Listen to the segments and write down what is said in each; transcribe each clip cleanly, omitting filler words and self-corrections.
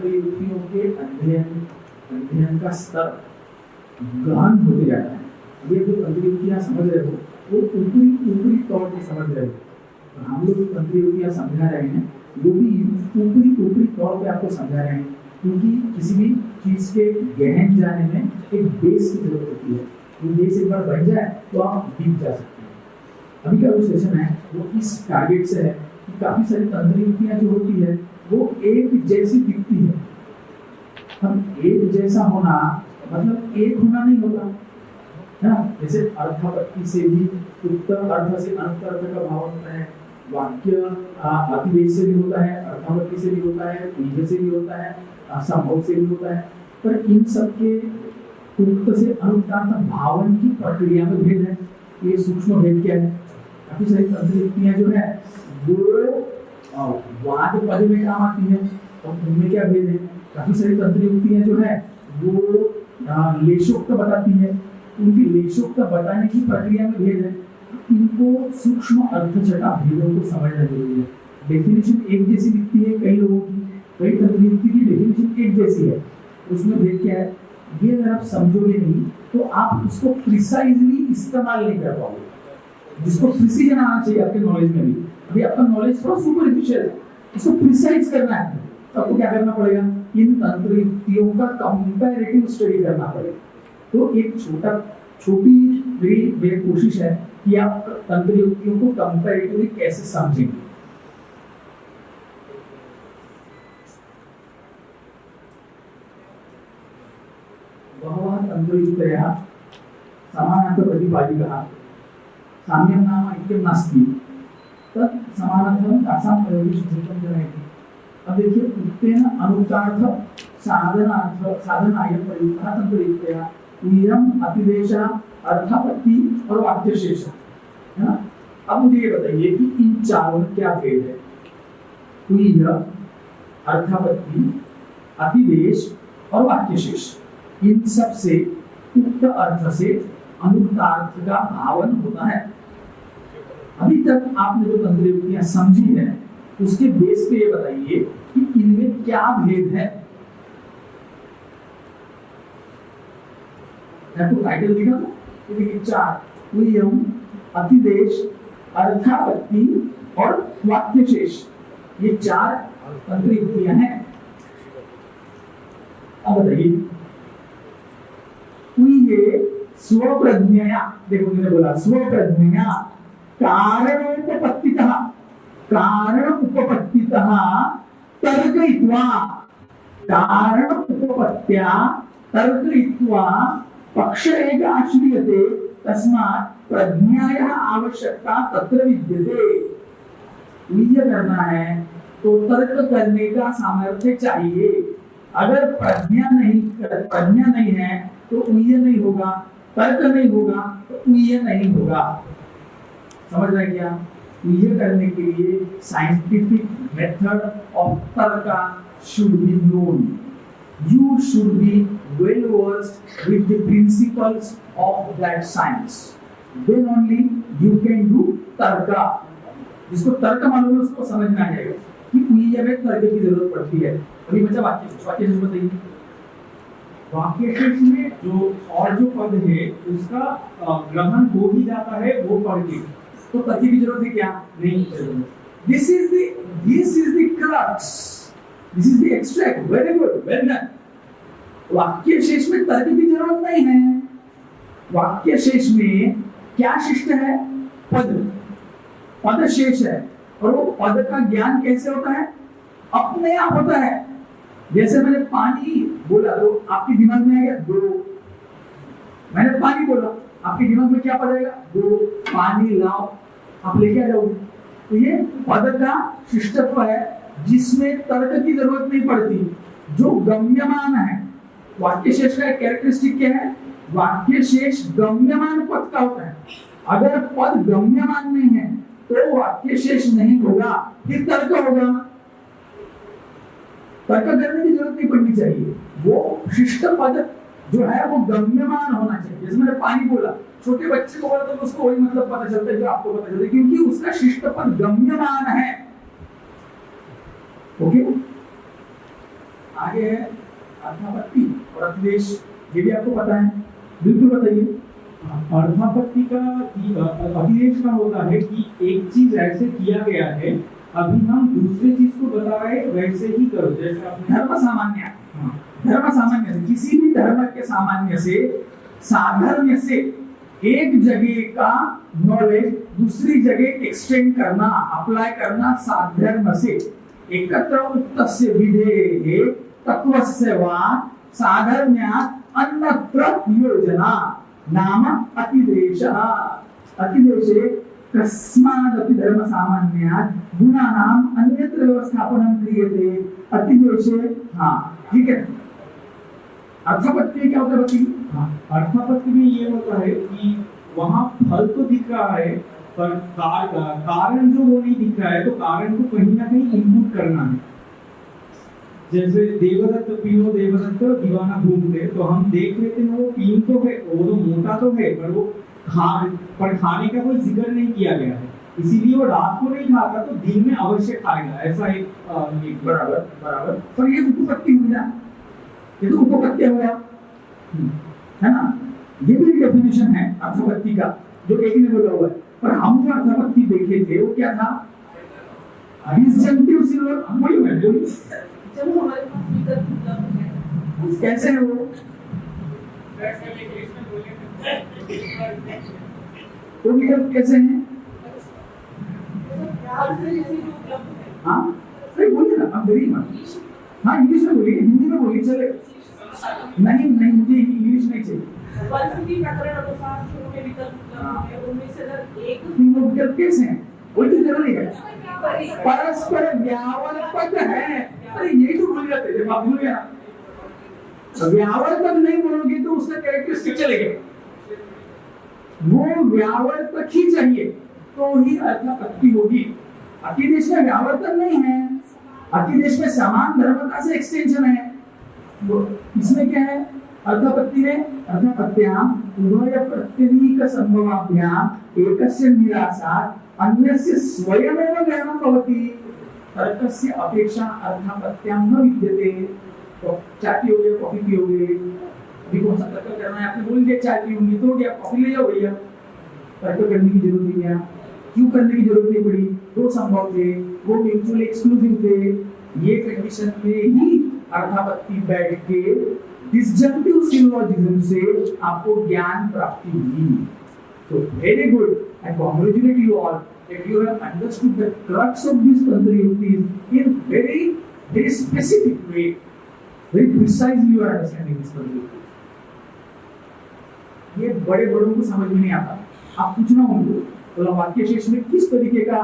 तंत्रयुक्तियों के अध्ययन का स्तर गहन होते जाता है। ये जो तंत्रयुक्तियां समझ रहे हो वो ऊपरी तौर पे समझ रहे हो। हम लोग तंत्रयुक्तियां समझा रहे हैं वो भी ऊपरी तौर पे आपको समझा रहे हैं, क्योंकि किसी भी चीज के गहन जाने में एक बेस की जरूरत होती है। वो बेस एक बार बन जाए तो आप डीप जा सकते हैं। अभी का जो सेशन है वो इस टारगेट से है कि काफी सारी तंत्रयुक्तियां जो होती है वो एक जैसी दिखती है। हम एक जैसा होना मतलब एक होना नहीं होता है ना। जैसे अर्थापत्ति से भी उत्तर अर्थ से अनुत्तर अर्थ का भाव होता है, वाक्य अतिदेश से भी होता है, अर्थापत्ति से भी होता है, पूर्व से भी होता है, संभव से भी होता है। पर इन सब के उत्तर से अनुत्तर भावन की प्रक्रिया में भेद है। ये सूक्ष्म भेद क्या है? काफी सारी तंत्रयुक्तियां जो है वो वाद पद में काम आती है, और उनमें क्या भेद है? काफी सारी तंत्रयुक्तियां जो है वो लेशोक्त बताती है, उनकी लेशोक्त बताने की प्रक्रिया में भेद है। इनको सूक्ष्म अर्थचटा भेदों को समझना जरूरी है। डेफिनेशन एक जैसी दिखती है कई लोगों की, कई तंत्रयुक्ति की डेफिनेशन एक जैसी है, उसमें भेद क्या है ये अगर आप समझोगे नहीं तो आप उसको प्रिसाइजली इस्तेमाल नहीं कर पाओगे। जिसको प्रिसीजन आना चाहिए आपके नॉलेज में भी, अभी आपका नॉलेज थोड़ा सुपरफिशियल है, उसको प्रिसाइज करना है तो आपको क्या करना पड़ेगा? इन तंत्रयुक्तियों का कंपैरेटिव स्टडी करना पड़ेगा। तो एक छोटी मेरी कोशिश है कि आप तंत्रयुक्तियों को कंपैरेटिवली कैसे समझेंगे। बहवः तंत्रयुक्तयः समानार्थ प्रतिपादिकाः साम्यं नाम ऐक्यं नास्ति तत् समानार्थं तासां प्रयोगे शुद्धं जनयति। अब देखिए उत्तेन अनुक्तार्थ साधनाय प्रयुक्तः तंत्रयुक्तयः उयम अतिदेशः अर्थापत्ति और वाक्यशेष है ना। अब मुझे ये बताइए कि इन चारों में क्या भेद है? उय, अर्थापत्ति, अतिदेश और वाक्यशेष, इन सब से उक्त अर्थ से अनुक्तार्थ का भावन होता है। अभी तक आपने जो तंत्रयुक्तियां समझी है उसके बेस पे ये बताइए कि इनमें क्या भेद है। तो टाइटल लिखा था, देखिए चार उयम, अतिदेश, अर्थापत्ति और वाक्यशेष, ये चार तंत्रयुक्तियां हैं। अब बताइए उये स्वप्रज्ञया, देखो मैंने बोला स्वप्रज्ञया कारण उपपत्तितः तर्कयित्वा, कारण उपपत्त्या तर्कयित्वा पक्ष एक आश्रियते तस्मात् प्रज्ञायाः आवश्यकता तत्र विद्यते। उय करना है तो तर्क करने का सामर्थ्य चाहिए। अगर प्रज्ञा नहीं है तो उय नहीं होगा, तर्क नहीं होगा तो उय नहीं होगा। समझ रहे क्या? उय करने के लिए साइंटिफिक मेथड ऑफ तर्क should be known. You should be well versed with the principles of that science. Then only you can do tarka. जिसको तर्क मालूम है उसको समझ में आ जाएगा कि उय में तर्क की जरूरत पड़ती है। अभी बच्चा वाक्यशेष बताइए। वाक्यशेष में जो पद है उसका ग्रहण हो ही जाता है वो पढ़ के, तो तर्क की जरूरत है क्या? नहीं। This is the crux. This is the extract. Very good, well done. वाक्यशेष में तर्क की जरूरत नहीं है। वाक्यशेष में क्या शिष्ट है? पद शेष है, और वो पद का ज्ञान कैसे होता है? अपने आप होता है। जैसे मैंने पानी बोला तो आपके दिमाग में आएगा दो, मैंने पानी बोला आपके दिमाग में क्या पड़ेगा? दो, पानी लाओ, आप लेके आ जाओगे। तो ये पद का शिष्टत्व है जिसमें तर्क की जरूरत नहीं पड़ती, जो गम्यमान है। वाक्यशेष का कैरेक्टरिस्टिक क्या है? वाक्यशेष गम्यमान पद का होता है। अगर पद गम्यमान नहीं है तो वाक्यशेष नहीं होगा, फिर तर्क होगा। तर्क करने की जरूरत नहीं पड़नी चाहिए, वो शिष्ट पद जो है वो गम्यमान होना चाहिए। जैसे मैंने पानी बोला, छोटे बच्चे को बोला तो उसको वही मतलब पता चलता है जो आपको पता चलता है, क्योंकि उसका शिष्ट पद गम्यमान है। ओके, आगे है अर्थापत्ति और अतिदेश, ये भी आपको पता है, बिल्कुल बताइए। अर्थापत्ति का अतिदेश का होता है कि एक चीज ऐसे किया गया है, अभी हम दूसरे चीज को बता रहे वैसे ही करो, जैसे आपने धर्म सामान्य, धर्म सामान्य से, किसी भी धर्म के सामान्य से, साधर्म्य से एक जगह का नॉलेज दूसरी जगह एक्सटेंड करना, अप्लाई करना, साधर्म से एकत्र उक्तस्य विधेः तत्वस्य वा साधर्म्यात् अन्यत्र योजना नाम अतिदेशः। अतिदेशे कस्मादपि धर्म सामान्यात् गुणानाम् अन्यत्र व्यवस्थापनं क्रियते। अतिदेशे, हाँ ठीक है। अर्थापत्ति क्या होता है? अर्थापत्ति में ये होता है कि वहाँ फल तो दिख रहा है पर कारण जो वो नहीं दिख रहा है, तो कारण को कहीं ना कहीं इनपुट करना है। जैसे देवदत्त पीनो देवदत्त दीवाना घूमते, तो हम देख लेते हैं वो पीन तो है, वो तो मोटा तो है, पर वो खाने का कोई जिक्र नहीं किया गया है, इसीलिए वो रात को नहीं खाता तो दिन में अवश्य खाएगा, ऐसा एक बराबर बराबर। पर ये उपपत्ति हुई ना, ये तो उपपत्ति हो गया, है ना? ये भी डेफिनेशन है अर्थापत्ति का जो एक ने बोला हुआ है। पर हम जो अर्थापत्ति देखे थे वो क्या था? डिसजंक्टिव सिल्वर, जब हमारे पास विकल्प उपलब्ध है, कैसे है वो? वो विकल्प कैसे हैं? हाँ सही बोलिए ना, अब बोलिए मत। हाँ इंग्लिश में बोलिए, हिंदी में बोलिए चले। नहीं नहीं, मुझे इंग्लिश नहीं चाहिए। परिस्थिति प्रकरण अनुसार जो के विकल्प उपलब्ध है उनमें से अगर एक तीनों विकल्प कैसे हैं? वो तो जरूरी है, परस्पर व्यावर्तक है। अरे यही तो भूल जाते थे, आप भूल गया। व्यावर्तक नहीं बोलोगे तो उसका कैरेक्टरिस्टिक चलेगा, वो व्यावर्तक ही चाहिए तो ही अर्थापत्ति होगी। अतिदेश में व्यावर्तन नहीं है, अतिदेश में समान धर्मता से एक्सटेंशन है। इसमें क्या है? अर्थापत्ति में अर्थापत्त्याम उभय प्रत्यनीक संभवाभ्याम एकस्य निरासात् अन्यस्य स्वयमेव ज्ञानं भवति। तर्कस्य अपेक्षा अर्थापत्त्याम न विद्यते। तो चाय पियोगे, कॉफी पियोगे, अभी कौन सा तर्क करना है आपने बोल दिया, चाय पीऊंगी तो क्या कॉफी ले जाओ भैया, तर्क करने की जरूरत नहीं है। क्यों करने की जरूरत नहीं पड़ी? दो संभव थे, वो म्यूचुअली एक्सक्लूसिव थे। ये कंडीशन में ही अर्थापत्ति बैठ के डिसजंक्टिव सिलोजिज्म से आपको ज्ञान प्राप्ति हुई। तो very good, I congratulate you all that you have understood the crux of these Tantra-yuktis in very specific way. Very precisely you are understanding this Tantra-yuktis. ये बड़े बड़ों को समझ में नहीं आता। आप पूछना उनको तो वाक्य शेष में किस तरीके का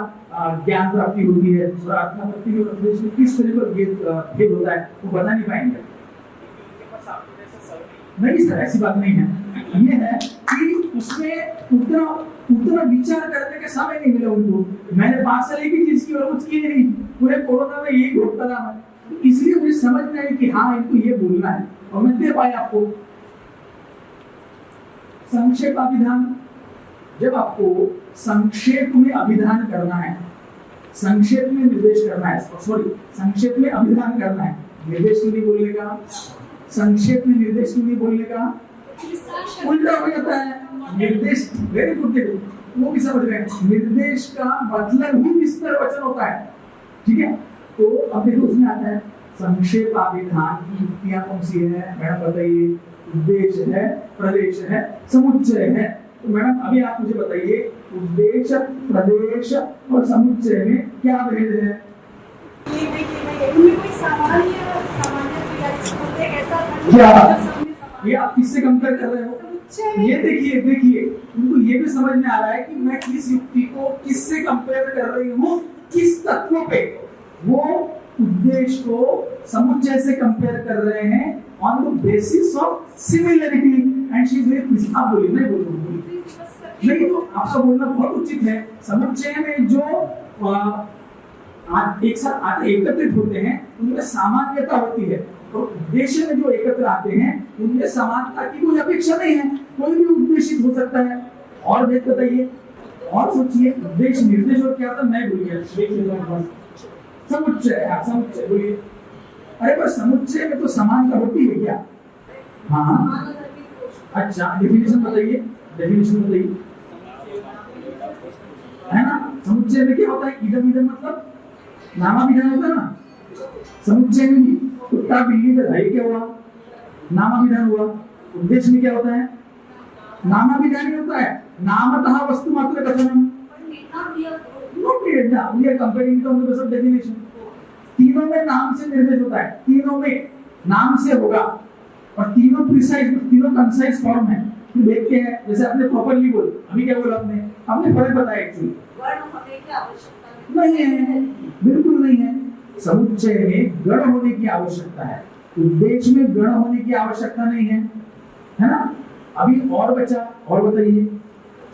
ज्ञान प्राप्ति होती है और अर्थापत्ति और उपदेश में किस तरीके का भेद होता है, वो बता नहीं पाएंगे। नहीं सर, ऐसी बात नहीं है। ये है कि उसमें उतना विचार करने का समय नहीं मिला उनको। मैंने 5 साल एक ही चीज की और कुछ की नहीं, पूरे कोरोना में यही घोटता रहा मैं, इसलिए मुझे समझ में आई कि हाँ इनको ये बोलना है और मैं दे पाया आपको। संक्षेप अभिधान, जब आपको संक्षेप में अभिधान करना है, संक्षेप में निर्देश करना है, सॉरी संक्षेप में अभिधान करना है, निर्देश क्यों नहीं बोलने का? संक्षेप में निर्देश क्यों नहीं बोलने का? उल्टा हो जाता है निर्देश। वेरी गुड, देखो वो भी समझ रहे हैं, निर्देश का मतलब ही विस्तार वचन होता है, ठीक है? तो अब देखो उसमें आता है संक्षेप अभिधान की युक्तियां कौन सी है मैडम बताइए? उद्देश्य है, प्रदेश है, समुच्चय है। तो मैडम अभी आप मुझे बताइए उद्देश्य, प्रदेश और समुच्चय में क्या भेद है? ये देखिए उनमें कोई सामान्य क्या ये आप किससे कंपेयर कर रहे हो? ये देखिए उनको ये भी समझ में आ रहा है कि मैं किस युक्ति को किससे कंपेयर कर रही हूँ, किस तत्व पे। वो उद्देश्य को समुच्चय से कंपेयर कर रहे हैं on the basis of similarity and she is very please. आप बोलिए, नहीं बोलूंगी नहीं, तो आपका बोलना बहुत उचित है। समुच्चय में जो एक साथ एकत्रित होते हैं उनमें सामान्यता होती है, तो उद्देश्य में जो एकत्र आते हैं उनमें समानता की कोई अपेक्षा नहीं है, कोई भी उद्देशित हो सकता है। और भेद बताइए और सोचिए, उद्देश्य निर्देश और क्या था? मैं बोलिए समुच्चय, समुच्चय बोलिए। अरे पर समुच्चय में तो समानता होती है क्या? हाँ, समान अगर भी कोश अच्छा डेफिनेशन बताइए, डेफिनेशन बताइए, है ना? समुच्चय में क्या होता है? इदम इदम मतलब नामाभिधान होता है ना समुच्चय में भी। कुत्ता बिल्ली का है क्या हुआ? नामाभिधान हुआ। उद्देश्य में क्या होता है? नामाभिधान ही होता है। नामतः वस्तु मात्र कथनम। पर नेता दिया तो नो पीरियड ना, we are comparing to the sub definition. तीनों में नाम से निर्मित होता है, तीनों में नाम से होगा और तीनों प्रिसाइज, तीनों कंसाइज फॉर्म है। फिर देखते हैं, जैसे आपने प्रॉपर्ली बोल, अभी क्या बोला आपने फर्क बताया एक्चुअली वर्ण होने की आवश्यकता नहीं है, बिल्कुल नहीं है। समुच्चय में गण होने की आवश्यकता है, उद्देश्य में गण होने की आवश्यकता नहीं है ना? अभी और बचा, और बताइए।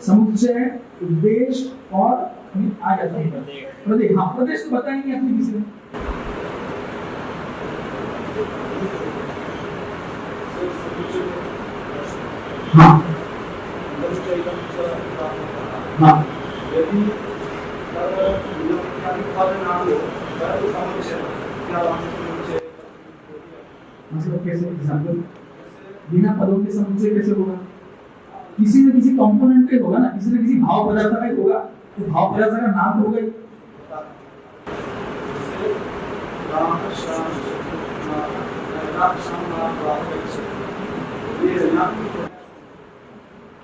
समुच्चय, उद्देश्य और अभी आ जाता है प्रदेश। हाँ, प्रदेश तो बताएंगे अपने किसी ने। हाँ हाँ यदि ना हो तो समुच्चय क्या समुच्चय मतलब कैसे? एग्जाम्पल, बिना पदों के समुच्चय कैसे होगा? किसी न किसी कंपोनेंट पे होगा ना, किसी न किसी भाव पदार्थ का होगा, तो भाव पदार्थ का नाम तो होगा ही।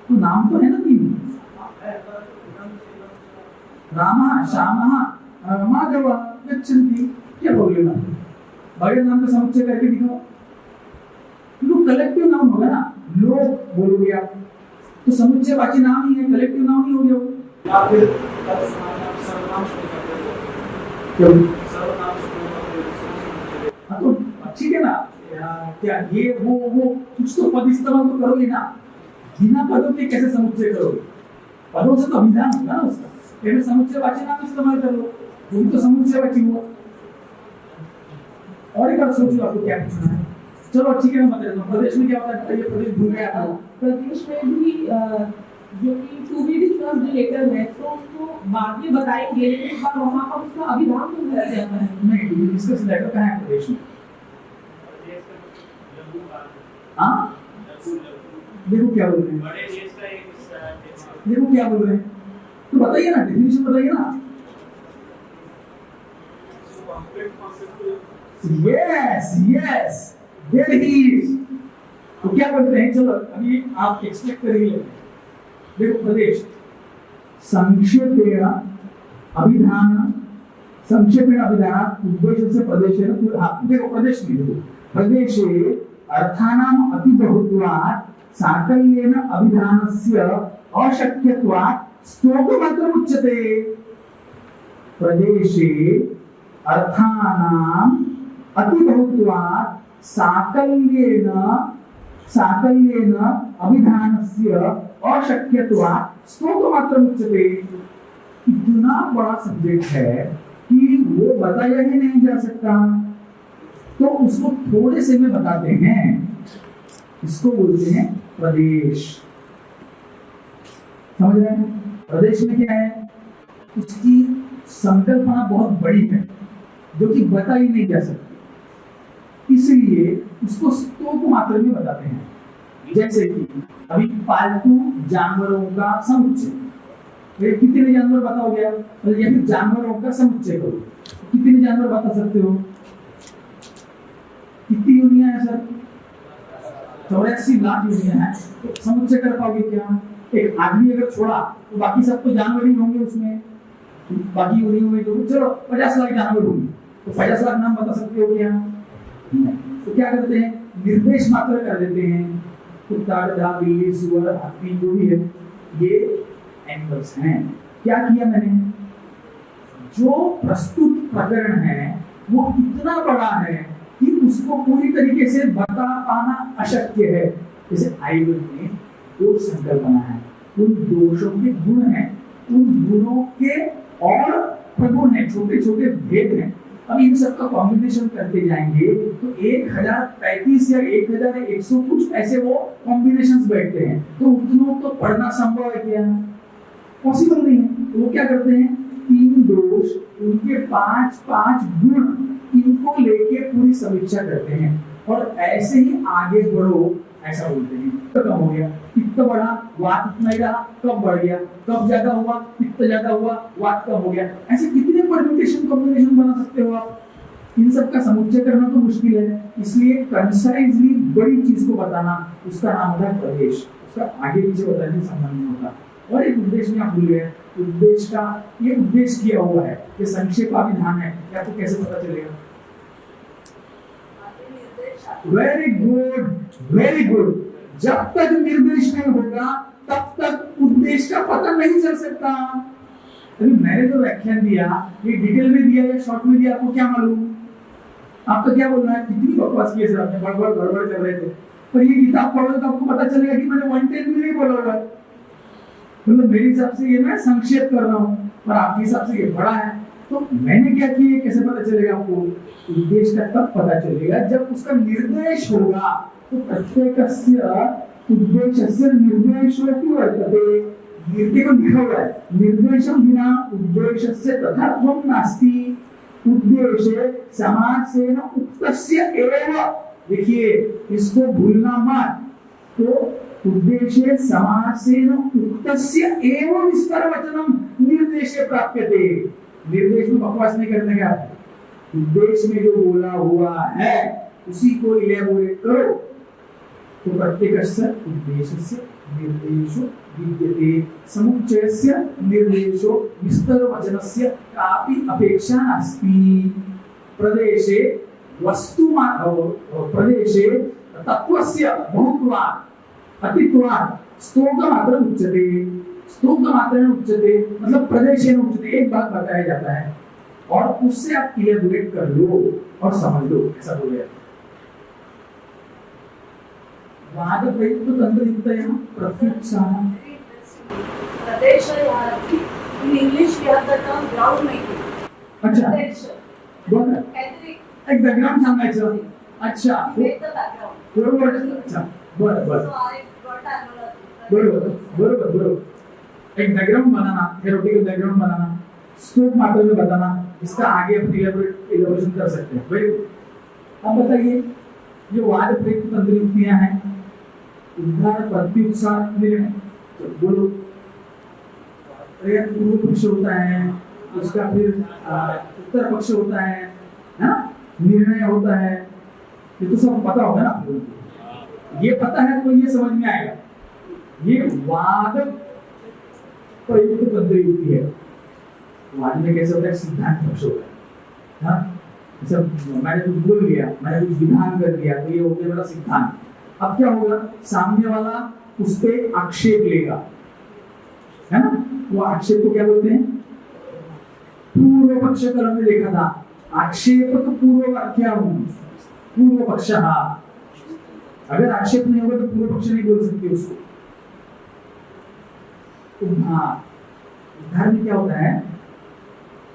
तो नाम तो है ना तीन, रामः श्यामः माधवः गच्छन्ति। क्या बोल रहे ना? बड़े नाम का समुच्चय करके दिखाओ। तो कलेक्टिव नाम होगा ना, लोग बोलोगे आप तो समुच्चयवाची नाम ही है, कलेक्टिव नाम ही हो गया वो। या फिर सर्वनाम क्यों? सर्वनाम हाँ तो ठीक है ना, क्या ये वो कुछ तो पद इस्तेमाल तो करोगे ना, बिना पदों के कैसे समुच्चय करोगे? पदों से तो अभिधान होगा ना उसका, फिर समुच्चयवाची नाम इस्तेमाल कर लो, वो भी तो समुच्चयवाची हुआ। और एक बार सोचो आपको क्या पूछना है। चलो ठीक है, मैं बता देता हूँ। प्रदेश में क्या होता है? ये प्रदेश भूल गया था। प्रदेश में भी जो कि टू बी डिस्कस्ड लेटर है, तो उसको बाद में बताएंगे, लेकिन एक बार वहाँ पर उसका अभिधान तो हो जाता है। नहीं, डिस्कस लेटर कहाँ है प्रदेश में? हाँ, देखो क्या बोल रहे हैं, देखो क्या बोल रहे हैं, तो बताइए ना, डेफिनेशन बताइए ना। Yes yes, there he is. तो क्या बोलते हैं? चलो अभी आप एक्सपेक्ट करिए। देखो प्रदेश, संक्षेपेण अभिधान, संक्षेपेण अभिधान उद्देश्य से प्रदेशेन। देखो प्रदेश में, देखो प्रदेशे अर्थानाम अतिबहुत्वात् साकल्येन अभिधानस्य अशक्यत्वात् स्तोकमात्रम् उच्यते। प्रदेशे अर्थानाम अतिबहुत्वात् साकल्येन अभिधानस्य अशक्यत्वात् स्तोकमात्रम् उच्यते। इतना बड़ा सब्जेक्ट है कि वो बताया ही नहीं जा सकता, तो उसको थोड़े से में बताते हैं। इसको बोलते हैं प्रदेश। समझ रहे हैं? प्रदेश में क्या है? उसकी संकल्पना बहुत बड़ी है जो कि बताई नहीं जा सकती, इसलिए उसको स्तोक मात्र में बताते हैं। जैसे कि अभी पालतू जानवरों का समुच्चय, कितने जानवर बताओगे आप? या फिर जानवरों का समुच्चय करो, कितने जानवर बता सकते हो? कितनी यूनियन है सर? 84 लाख यूनियन है। तो समुच्चय कर पाओगे क्या? एक आदमी अगर छोड़ा तो बाकी सब तो जानवर ही होंगे उसमें, बाकी यूनियन में जो चलो 50 लाख जानवर होंगे, तो 50 लाख नाम बता सकते हो क्या? तो क्या करते हैं? निर्देश मात्र कर देते हैं। कुत्ता, गधा, बिल्ली, सुअर, हाथी, जो भी है, ये एनिमल्स हैं। क्या किया मैंने? जो प्रस्तुत प्रकरण है वो इतना बड़ा है कि उसको पूरी तरीके से बता पाना अशक्य है। जैसे आयुर्वेद में दोष संकल्पना है, उन दोषों के गुण हैं, उन गुणों के और प्रगुण हैं, छोटे छोटे भेद हैं। अब इन सब का कॉम्बिनेशन करते जाएंगे तो 1035 या 1100 कुछ ऐसे वो कॉम्बिनेशंस बैठते हैं। तो उतनों तो पढ़ना संभव है क्या? पॉसिबल नहीं है। तो वो क्या करते हैं? 3 दोष, उनके 5 गुण इनको लेके पूरी समीक्षा करते हैं और ऐसे ही आगे बढ़ो ऐसा बोलते हैं। तो कम हो गया, पित्त बढ़ा, वात इतना ही रहा, कब बढ़ गया, कब ज्यादा हुआ, पित्त ज्यादा हुआ, वात कम हो गया। ऐसे कितने परम्यूटेशन कॉम्बिनेशन बना सकते हो आप? इन सब का समुच्चय करना तो मुश्किल है, इसलिए कंसाइजली बड़ी चीज को बताना उसका नाम होता है प्रदेश। उसका आगे पीछे बताने से संबंध नहीं होता। और एक उद्देश्य में आप भूल गए, उद्देश्य का ये उद्देश्य किया हुआ है, ये संक्षेपाभिधान है, या आपको कैसे पता चलेगा? Very good, very good. जब तक निर्देश नहीं होगा तब तक उद्देश्य का पता नहीं चल सकता। अभी मैंने जो व्याख्यान दिया ये डिटेल में दिया या शॉर्ट में दिया, आपको क्या मालूम? आपको क्या बोलना है? कितनी बकवास की है सर, आपने बड़बड़ गड़बड़ कर रहे थे, पर ये किताब पढ़ोगे तो आपको पता चलेगा कि मैंने 110 में नहीं बोला हुआ है। मतलब मेरे हिसाब से ये मैं संक्षेप कर रहा हूँ और आपके हिसाब से ये बड़ा है, तो मैंने क्या किया कैसे पता चलेगा आपको? उद्देश्य का तब पता चलेगा जब उसका निर्देश होगा। तो प्रत्येकस्य उद्देश्यस्य निर्देशोऽपि वर्तते। निर्देश को लिखा हुआ है, निर्देशं विना उद्देश्यस्य तथात्वं नास्ति। उद्देश्य समासेन उक्तस्य एव। देखिए इसको भूलना मत। तो उद्देश्य समासेन उक्तस्य एव विस्तरवचनं निर्देशे प्राप्यते। निर्देश में बकवास नहीं करने का, उद्देश्य में जो बोला हुआ है उसी को इलेबोरेट करो। तो प्रत्येकस्य उद्देश्यस्य निर्देशो विद्यते, समुच्चयस्य निर्देशो विस्तरवचनस्य कापि अपेक्षा नास्ति। प्रदेशे प्रदेशे तत्त्वस्य बहुत्वात् अतित्वात् स्तोत्रमात्रम् उच्यते। स्तोत्रमात्रेण उच्यते मतलब प्रदेशेन उच्यते, एक बात बताया जाता है और उससे आप इलेबोरेट कर लो और समझ लो, ऐसा बोले। वाद प्रयुक्त तंत्रयुक्तया प्रत्युत्साह। प्रदेश in English we have the term ground making. अच्छा प्रदेश बरं, एक बॅकग्राऊंड सांगायचं. अच्छा make the background. बरोबर. अच्छा बरं बरं So I got that. बरोबर बरोबर बरोबर. एक बैकग्राउंड बनाना, थ्योरेटिकल बैकग्राउंड बनाना, स्कोप मात्र में बताना, इसका आगे अपन इलेबोरेशन कर सकते हैं। भाई अब बताइए ये वाद प्रयुक्त तंत्रयुक्तियां हैं, उद्धार प्रत्युत्साह निर्णय। तो बोलो, पूर्व पक्ष होता है, उसका फिर उत्तर पक्ष होता है ना, निर्णय होता है, ये तो सब पता होगा ना आपको। ये पता है तो ये समझ में आएगा। ये वाद प्रयुक्त तंत्रयुक्ति है। वाद में कैसे होता है? सिद्धांत पक्ष होता है। हाँ, सब मैंने कुछ बोल लिया, मैंने कुछ विधान कर दिया, तो ये हो गया मेरा सिद्धांत। अब क्या होगा? सामने वाला उस पे आक्षेप लेगा, है ना? वो आक्षेप को क्या बोलते हैं? पूर्व पक्ष कलम में देखा था, आक्षेपक पूर्व वाक्यम पूर्व पक्ष। अगर आक्षेप नहीं होगा तो पूर्व पक्ष नहीं बोल सकते उसको। उद्धार में क्या होता है?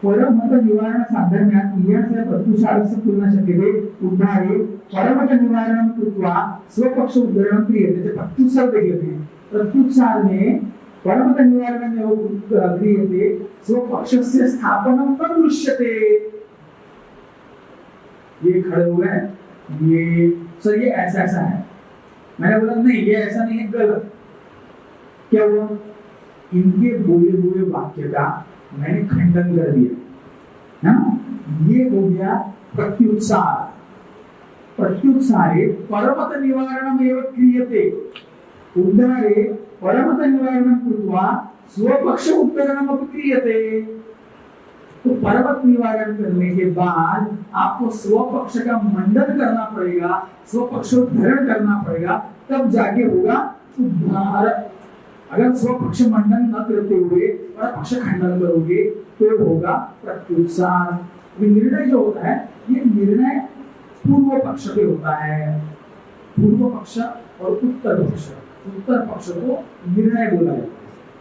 परमत निवारण साधर्म्यात् इयस्य प्रत्युत्सारस्य तुलना शक्यते। उद्धारे परमत निवारणं कृत्वा स्वपक्ष उद्धरणं क्रियते। प्रत्युत्सार देख लेते हैं। प्रत्युत्सार में परमत निवारणं एव क्रियते, स्वपक्षस्य स्थापनं न दृश्यते। ये खड़े हुए हैं, ये सर ये ऐसा ऐसा है, मैंने बोला नहीं ये ऐसा नहीं है, गलत। क्या हुआ? इनके बोले हुए वाक्य का मैंने खंडन कर दिया, है ना? ये हो गया प्रत्युत्सार। प्रत्युत्सारे परमत निवारणम एव क्रियते। उद्धारे परमत निवारणम कृत्वा स्वपक्ष उत्तरणम अपि क्रियते। तो परमत निवारण करने के बाद आपको स्वपक्ष का मंडन करना पड़ेगा, स्वपक्षोद्धरण करना पड़ेगा, तब जाके होगा उद्धार। अगर स्वपक्ष मंडन न करते हुए और पक्ष खंडन करोगे तो होगा प्रत्युत्सार। निर्णय जो होता है ये निर्णय पूर्व पक्ष पे होता है। पूर्व पक्ष और उत्तर पक्ष, उत्तर पक्ष को निर्णय बोला जाता है।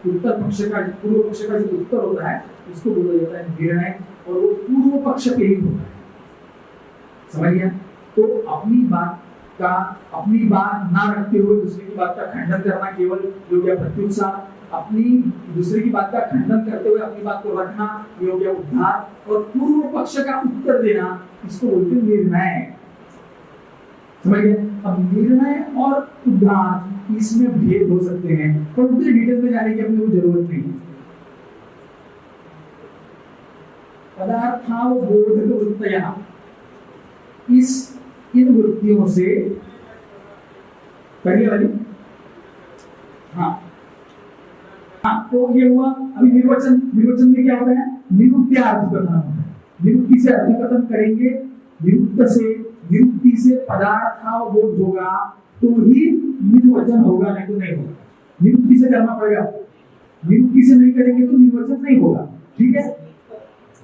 उत्तर पक्ष का पूर्व पक्ष का जो उत्तर होता है उसको बोला जाता है निर्णय, और वो पूर्व पक्ष पे ही होता है। समझ गया? तो अपनी बात ना रखते हुए दूसरे की बात का खंडन करना केवल जो क्या प्रत्युत्सार। अपनी दूसरे की बात का खंडन करते हुए अपनी बात को रखना, ये हो गया उद्धार। और पूर्व पक्ष का उत्तर देना, इसको बोलते हैं निर्णय। समझ गए? अब निर्णय और उद्धार इसमें भेद हो सकते हैं, पर उतने डिटेल में जाने की अपने को जरूरत नहीं है। पदार्थावबोधक वृत्तयः, इन वृत्तियों से करिए वाली, हाँ तो ये हुआ। अभी निर्वचन में क्या होता है? निरुक्त्या अर्थकथन होता है। निरुक्ति से अर्थकथन करेंगे, निरुक्ति से पदार्थावबोध होगा तो ही निर्वचन होगा, नहीं तो नहीं होगा। निरुक्ति से करना पड़ेगा, निरुक्ति से नहीं करेंगे तो निर्वचन नहीं होगा। ठीक है?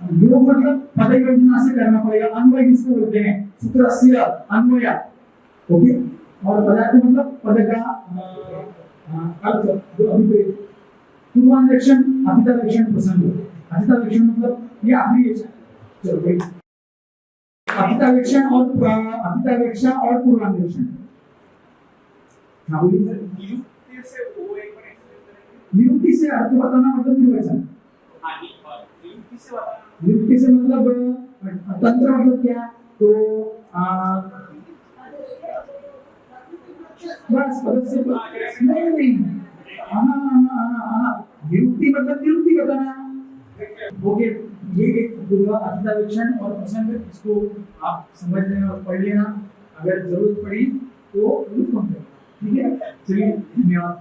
योग मतलब पद योजना से करना पड़ेगा। अन्वय किसको बोलते हैं? सूत्रस्य अन्वय। ओके, और पदार्थ मतलब पद का अर्थ, जो अभिप्रेत। पूर्वान्वेषण, अतितावेक्षण, प्रसंग। अतितावेक्षण मतलब ये आखिरी। चलो भाई, अतितावेक्षण और पूर्वान्वेषण। हाँ बोलिए सर। निरुक्ति से अर्थ बताना मतलब निर्वचन। निरुक्ति से मतलब तंत्र मतलब क्या? तो बस पद से नहीं, निरुक्ति मतलब निरुक्ति बताना। ओके, ये एक होगा अतितावेक्षण और प्रसंग। इसको आप समझ लेना और पढ़ लेना, अगर जरूरत पड़ी तो ठीक है। चलिए, धन्यवाद।